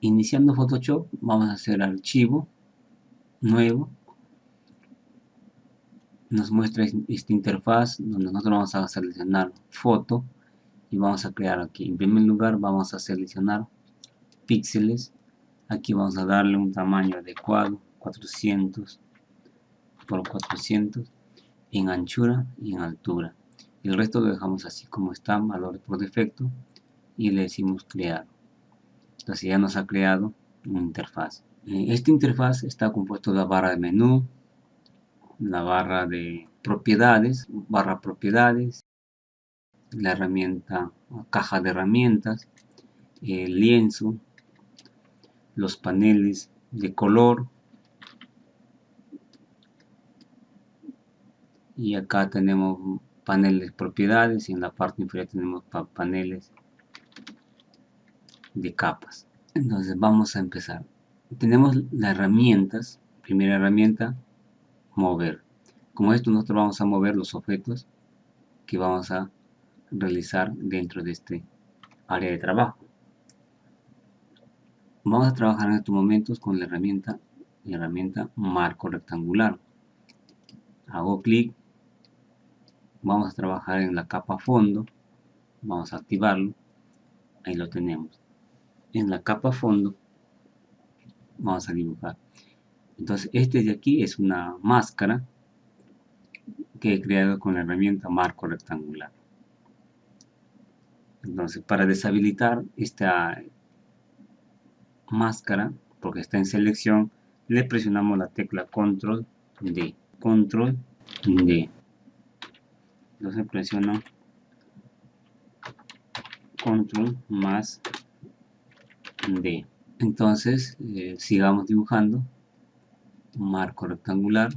Iniciando Photoshop, vamos a hacer archivo, nuevo. Nos muestra esta interfaz donde nosotros vamos a seleccionar foto y vamos a crear aquí. En primer lugar vamos a seleccionar píxeles. Aquí vamos a darle un tamaño adecuado, 400 por 400 en anchura y en altura. El resto lo dejamos así como está, valor por defecto, y le decimos crear. Entonces ya nos ha creado una interfaz. Esta interfaz está compuesta de la barra de menú, la barra de propiedades, la herramienta caja de herramientas, el lienzo, los paneles de color, y acá tenemos paneles propiedades y en la parte inferior tenemos paneles de capas. Entonces vamos a empezar. Tenemos las herramientas. Primera herramienta, mover. Como esto nosotros vamos a mover los objetos que vamos a realizar dentro de este área de trabajo. Vamos a trabajar en estos momentos con la herramienta marco rectangular. Hago clic, vamos a trabajar en la capa fondo, vamos a activarlo, ahí lo tenemos. En la capa fondo vamos a dibujar. Entonces este de aquí es una máscara que he creado con la herramienta marco rectangular. Entonces para deshabilitar esta máscara, porque está en selección, le presionamos la tecla control D. Control D. Entonces presiono control más D. Entonces sigamos dibujando. Marco rectangular.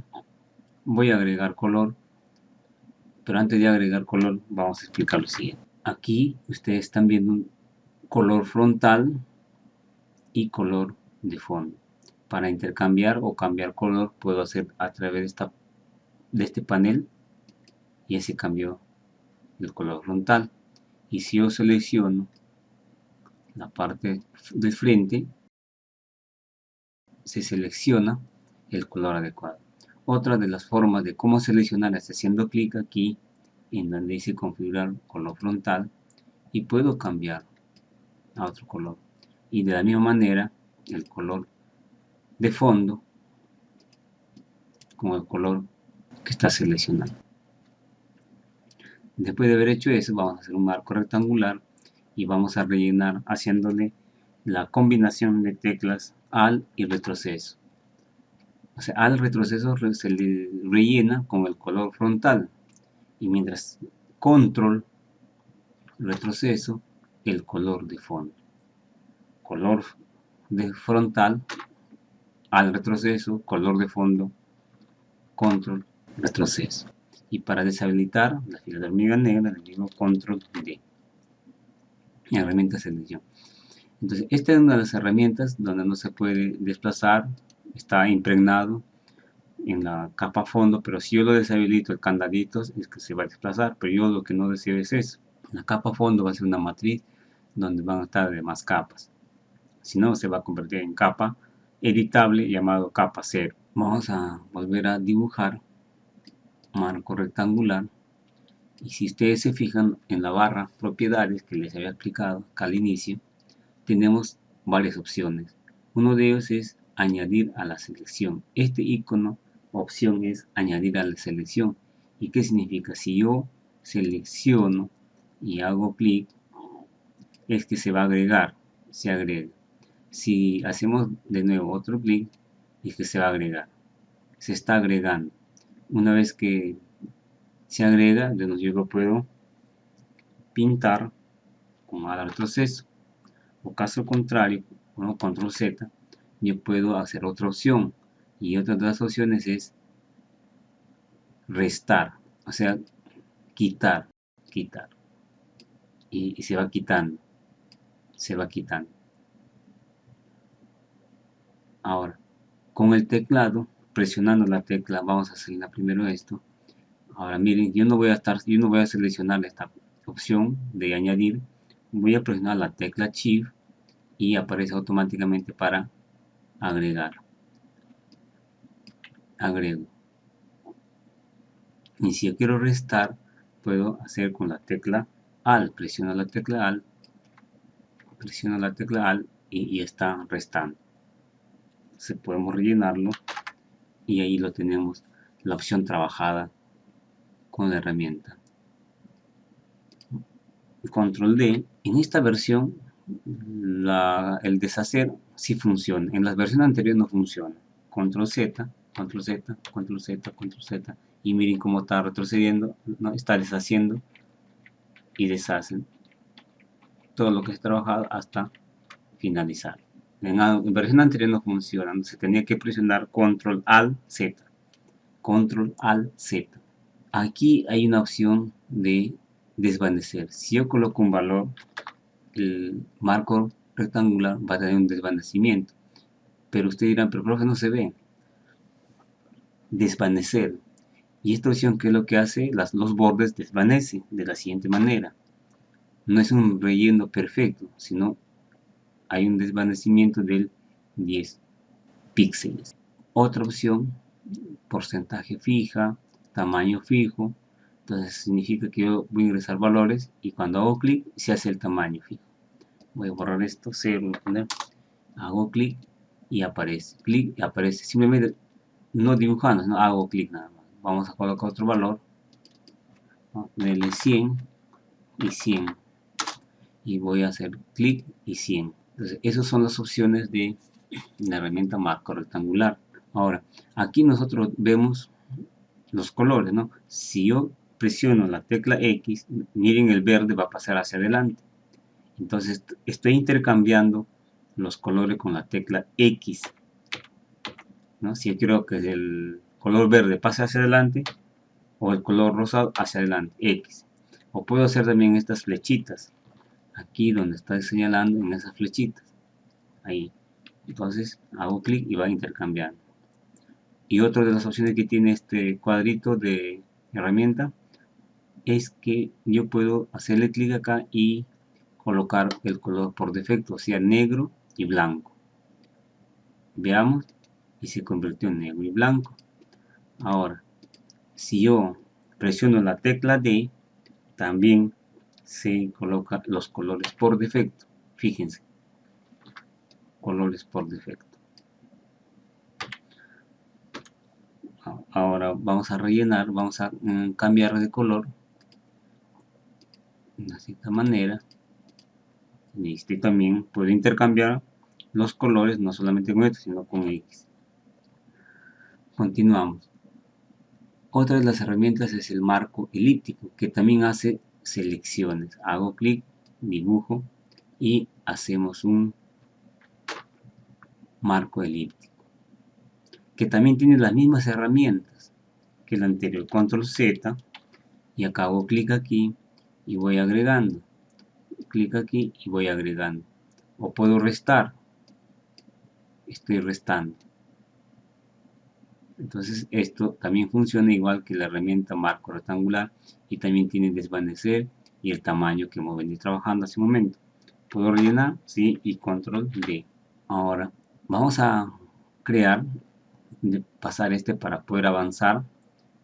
Voy a agregar color, pero antes de agregar color vamos a explicar lo siguiente. Aquí ustedes están viendo un color frontal y color de fondo. Para intercambiar o cambiar color puedo hacer a través de este panel, y ese cambió el color frontal. Y si yo selecciono la parte del frente, se selecciona el color adecuado. Otra de las formas de cómo seleccionar es haciendo clic aquí en donde dice configurar color frontal, y puedo cambiar a otro color. Y de la misma manera el color de fondo con el color que está seleccionado. Después de haber hecho eso, vamos a hacer un marco rectangular y vamos a rellenar haciéndole la combinación de teclas Alt y retroceso. O sea, al retroceso se le rellena con el color frontal, y mientras control retroceso el color de fondo. Color de frontal, al retroceso, color de fondo, control retroceso. Y para deshabilitar la fila de hormiga negra le digo control D. Herramienta selección. Entonces esta es una de las herramientas donde no se puede desplazar, está impregnado en la capa fondo, pero si yo lo deshabilito el candadito es que se va a desplazar, pero yo lo que no deseo es eso. La capa fondo va a ser una matriz donde van a estar demás capas, si no se va a convertir en capa editable llamado capa 0. Vamos a volver a dibujar marco rectangular, y si ustedes se fijan en la barra propiedades que les había explicado acá al inicio, tenemos varias opciones. Uno de ellos es añadir a la selección. Este icono opción es añadir a la selección. ¿Y qué significa? Si yo selecciono y hago clic, es que se va a agregar, se agrega. Si hacemos de nuevo otro clic, es que se va a agregar, se está agregando. Una vez que se agrega, yo lo puedo pintar con al retroceso, o caso contrario, con control Z, yo puedo hacer otra opción, y otra de las opciones es restar, o sea, quitar, y se va quitando, Ahora, con el teclado, presionando la tecla, vamos a hacer primero esto. Ahora miren, yo no voy a seleccionar esta opción de añadir, voy a presionar la tecla Shift y aparece automáticamente para agregar. Agrego. Y si yo quiero restar, puedo hacer con la tecla Alt. Presiono la tecla Alt, y está restando. Entonces podemos rellenarlo y ahí lo tenemos, la opción trabajada con la herramienta. Control D. En esta versión el deshacer sí funciona. En las versiones anteriores no funciona. Control Z, Control Z, Control Z, Control Z. Y miren cómo está retrocediendo, ¿no? Está deshaciendo y deshacen todo lo que es trabajado hasta finalizar. En la versión anterior no funciona. Se tenía que presionar Control Alt Z. Control Alt Z. Aquí hay una opción de desvanecer. Si yo coloco un valor, el marco rectangular va a tener un desvanecimiento. Pero usted dirá, pero profe, no se ve. Desvanecer. Y esta opción, ¿qué es lo que hace? Los bordes desvanece de la siguiente manera. No es un relleno perfecto, sino hay un desvanecimiento del 10 píxeles. Otra opción, porcentaje fija, tamaño fijo. Entonces significa que yo voy a ingresar valores y cuando hago clic se hace el tamaño fijo. Voy a borrar esto, 0, voy a poner, hago clic y aparece. Clic y aparece. Simplemente no dibujando, no hago clic nada más. Vamos a colocar otro valor, ¿no? Ponerle 100 y 100. Y voy a hacer clic y 100. Entonces, esas son las opciones de la herramienta marco rectangular. Ahora, aquí nosotros vemos los colores, ¿no? Si yo presiono la tecla X, miren, el verde va a pasar hacia adelante. Entonces estoy intercambiando los colores con la tecla X, ¿no? Si yo quiero que el color verde pase hacia adelante o el color rosado hacia adelante, X. O puedo hacer también estas flechitas, aquí donde está señalando, en esas flechitas, ahí. Entonces hago clic y va intercambiando. Y otra de las opciones que tiene este cuadrito de herramienta es que yo puedo hacerle clic acá y colocar el color por defecto, o sea, negro y blanco. Veamos, y se convirtió en negro y blanco. Ahora, si yo presiono la tecla D, también se coloca los colores por defecto. Fíjense, colores por defecto. Ahora vamos a rellenar, vamos a cambiar de color de una cierta manera. Y también puedo intercambiar los colores, no solamente con esto, sino con X. Continuamos. Otra de las herramientas es el marco elíptico, que también hace selecciones. Hago clic, dibujo y hacemos un marco elíptico, que también tiene las mismas herramientas que el anterior. Control Z, y acá hago clic aquí y voy agregando. Clic aquí y voy agregando. O puedo restar. Estoy restando. Entonces esto también funciona igual que la herramienta marco rectangular y también tiene desvanecer y el tamaño que hemos venido trabajando hace un momento. Puedo rellenar, sí, y control D. Ahora vamos a crear, pasar para poder avanzar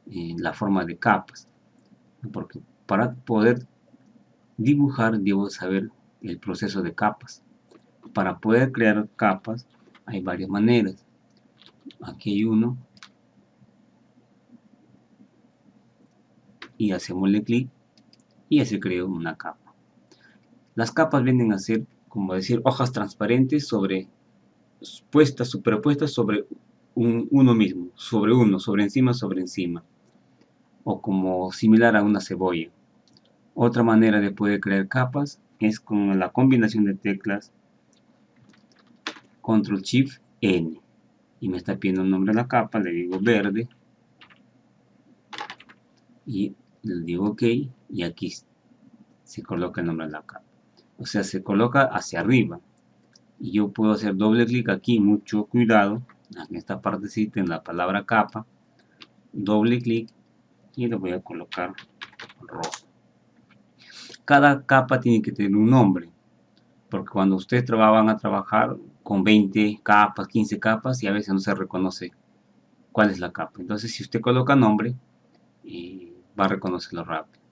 en la forma de capas, porque para poder dibujar debo saber el proceso de capas. Para poder crear capas hay varias maneras. Aquí hay uno y hacemos clic y así creo una capa. Las capas vienen a ser, como decir, hojas transparentes superpuestas sobre uno mismo, sobre encima, o como similar a una cebolla. Otra manera de poder crear capas es con la combinación de teclas Ctrl Shift N, y me está pidiendo el nombre de la capa, le digo verde, y le digo OK, y aquí se coloca el nombre de la capa. O sea, se coloca hacia arriba. Y yo puedo hacer doble clic aquí, mucho cuidado, en esta partecita, en la palabra capa, doble clic y lo voy a colocar rojo. Cada capa tiene que tener un nombre. porque cuando ustedes van a trabajar con 20 capas, 15 capas, y a veces no se reconoce cuál es la capa. Entonces, si usted coloca nombre, va a reconocerlo rápido.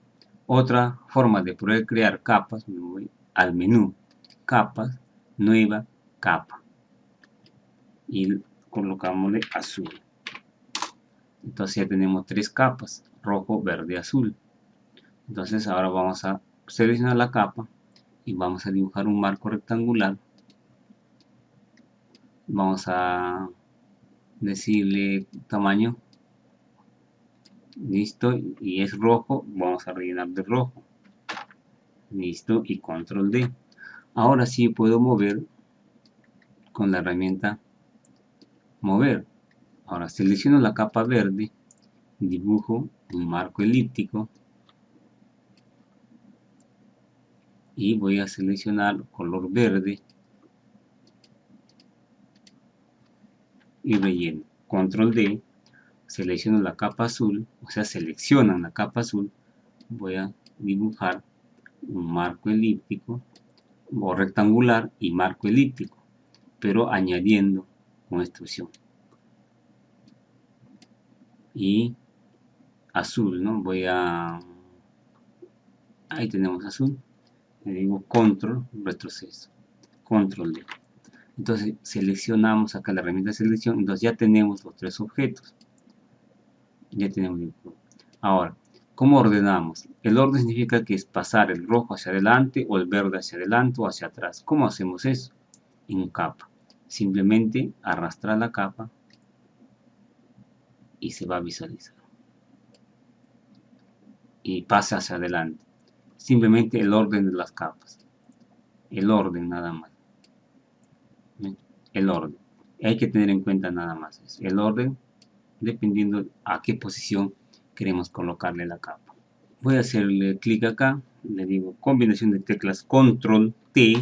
Otra forma de poder crear capas, me voy al menú, capas, nueva capa, y colocámosle azul. Entonces ya tenemos 3 capas, rojo, verde, azul. Entonces ahora vamos a seleccionar la capa y vamos a dibujar un marco rectangular. Vamos a decirle tamaño, listo, y es rojo, vamos a rellenar de rojo, listo, y control D. Ahora sí puedo mover con la herramienta mover. Ahora selecciono la capa verde, dibujo un marco elíptico y voy a seleccionar color verde y relleno. Control D, selecciono la capa azul, o sea, seleccionan la capa azul, voy a dibujar un marco elíptico o rectangular y marco elíptico, pero añadiendo con extrusión. Y azul, ¿no? Voy a... Ahí tenemos azul. Le digo control, retroceso. Control D. Entonces seleccionamos acá la herramienta de selección. Entonces ya tenemos los 3 objetos. Ya tenemos. Ahora, ¿cómo ordenamos? El orden significa que es pasar el rojo hacia adelante o el verde hacia adelante o hacia atrás. ¿Cómo hacemos eso? En capa. Simplemente arrastrar la capa y se va a visualizar. Y pasa hacia adelante. Simplemente el orden de las capas. El orden nada más. El orden. Hay que tener en cuenta nada más eso. El orden dependiendo a qué posición queremos colocarle la capa. Voy a hacerle clic acá. Le digo combinación de teclas control T.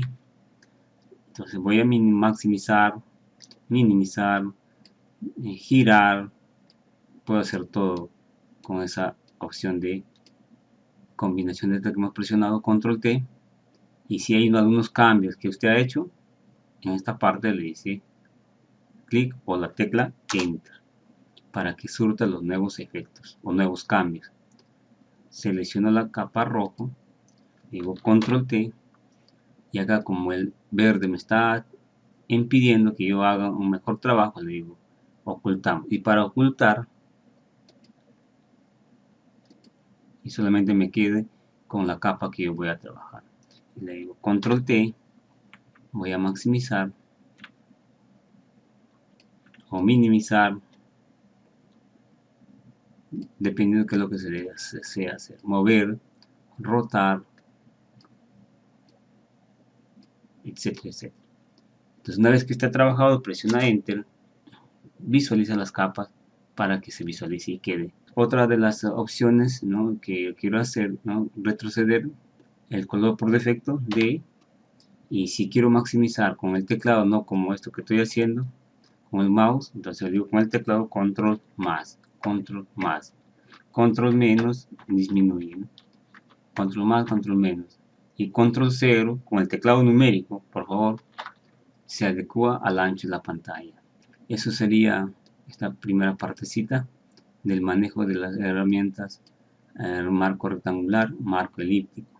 Entonces voy a maximizar, minimizar, girar. Puedo hacer todo con esa opción de combinación de teclas que hemos presionado control T. Y si hay algunos cambios que usted ha hecho, en esta parte le dice clic o la tecla enter para que surta los nuevos efectos o nuevos cambios. Selecciono la capa rojo, digo control T, y acá como el verde me está impidiendo que yo haga un mejor trabajo, le digo ocultamos. Y para ocultar, y solamente me quede con la capa que yo voy a trabajar. Le digo control T, voy a maximizar o minimizar, dependiendo de qué es lo que se desea hacer. Mover, rotar, etcétera, etcétera. Entonces una vez que está trabajado, presiona enter, visualiza las capas para que se visualice y quede. Otra de las opciones, ¿no?, que quiero hacer, ¿no?, retroceder el color por defecto de, y si quiero maximizar con el teclado, no como esto que estoy haciendo con el mouse, entonces digo con el teclado control más, control más, control menos, disminuye, ¿no? Control más, control menos, y control 0 con el teclado numérico, por favor, se adecua al ancho de la pantalla. Eso sería esta primera partecita del manejo de las herramientas marco rectangular, marco elíptico.